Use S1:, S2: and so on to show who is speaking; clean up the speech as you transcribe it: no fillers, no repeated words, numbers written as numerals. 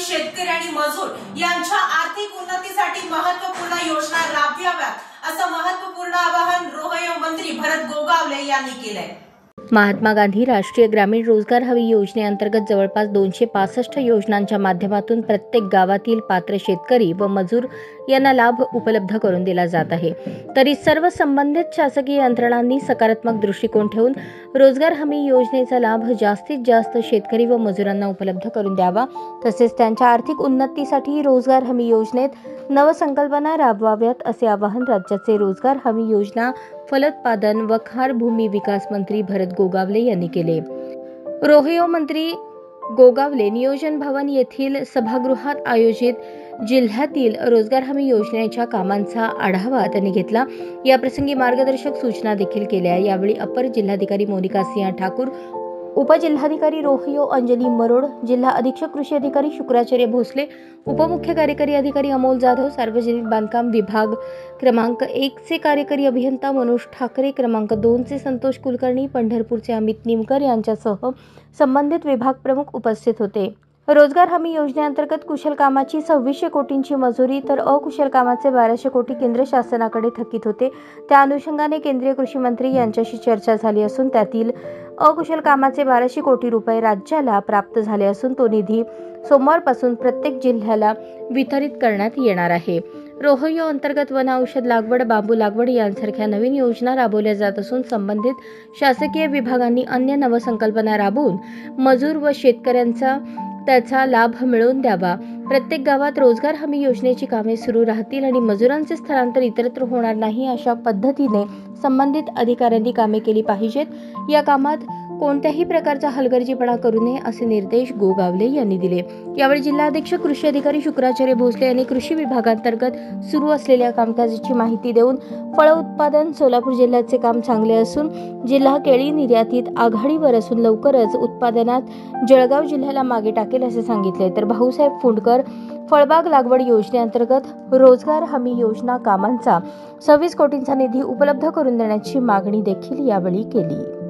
S1: शेतकरी आणि मजूर यांच्या आर्थिक उन्नतीसाठी महत्त्वपूर्ण योजना राबवाव्यात असं महत्त्वपूर्ण आवाहन रोहयो मंत्री भरत गोगावले यांनी केलंय।
S2: महात्मा गांधी राष्ट्रीय ग्रामीण रोजगार हमी योजनेअंतर्गत जवळपास 265 योजनांच्या माध्यमातून प्रत्येक गावातील पात्र शेतकरी व मजूर यांना लाभ उपलब्ध करून दिला जात आहे। तरी सर्व संबंधित शासकीय यंत्रणांनी सकारात्मक दृष्टिकोन ठेवून रोजगार हमी योजनेचा लाभ जास्तीत जास्त शेतकरी व मजुरांना उपलब्ध करून द्यावा, तसेच त्यांच्या आर्थिक उन्नतीसाठी रोजगार हमी योजनेत नवसंकल्पना राबवाव्यात असे आवाहन राज्याचे रोजगार हमी योजना फलोत्पादन व खार भूमी विकास मंत्री भरत गोगावले यांनी केले। रोहयो मंत्री गोगावले नियोजन भवन येथील सभागृहात आयोजित जिल्ह्यातील रोजगार हमी योजनेच्या कामांचा आढावा त्यांनी घेतला। या प्रसंगी मार्गदर्शक सूचना देखील केल्या। यावेळी अपर जिल्हाधिकारी मोनिका सिंह ठाकूर, उपजिल्हाधिकारी रोहयो अंजली मरोड, जिल्हा अधीक्षक कृषी अधिकारी शुक्राचार्य भोसले, उपमुख्य कार्यकारी अधिकारी अमोल जाधव, सार्वजनिक बांधकाम विभाग क्रमांक 1 चे कार्यकारी अभियंता मनोज ठाकरे, क्रमांक 2 चे संतोष कुलकर्णी, पंढरपूरचे अमित निमकर यांच्यासह संबंधित विभाग प्रमुख उपस्थित होते। रोजगार हमी योजनेअंतर्गत कुशल कामाची 2600 कोटींची मजुरी तर अकुशल कामाचे 1200 कोटी केंद्र शासनाकडे थकीत होते। त्या अनुषंगाने केंद्रीय कृषी मंत्री यांच्याशी चर्चा झाली असून त्यातील अकुशल कामाचे 1200 कोटी रुपये राज्याला प्राप्त झाले असून तो निधी सोमवारपासून प्रत्येक जिल्ह्याला वितरित करण्यात येणार आहे। रोहयो अंतर्गत वन औषध लागवड, बांबू लागवड यांसारख्या नवीन योजना राबवल्या जात असून संबंधित शासकीय विभागांनी अन्य नवसंकल्पना राबवून मजूर व शेतकऱ्यांचा त्याचा लाभ मिळवून द्यावा। प्रत्येक गावात रोजगार हमी योजनेची कामे सुरू राहतील आणि मजुरांचे स्थलांतर इतरत्र होणार नाही अशा पद्धतीने संबंधित अधिकाऱ्यांनी कामे केली पाहिजेत। या कामात कोणत्याही प्रकारचा हलगर्जीपणा करू नये असे निर्देश गोगावले यांनी दिले। यावेळी जिल्हा अधीक्षक कृषी अधिकारी शुक्राचार्य भोसले यांनी कृषी विभागांतर्गत सुरू असलेल्या कामकाजाची माहिती देऊन फळ उत्पादन सोलापूर जिल्ह्याचे काम चांगले असून जिल्हा केळी निर्यातीत आघाडीवर असून लवकरच उत्पादनात जळगाव जिल्ह्याला मागे टाकेल असे सांगितले। तर भाऊसाहेब फुंडकर फळबाग लागवड योजनेअंतर्गत रोजगार हमी योजना कामांचा 26 कोटींचा निधी उपलब्ध करून देण्याची मागणी देखील यावेळी केली।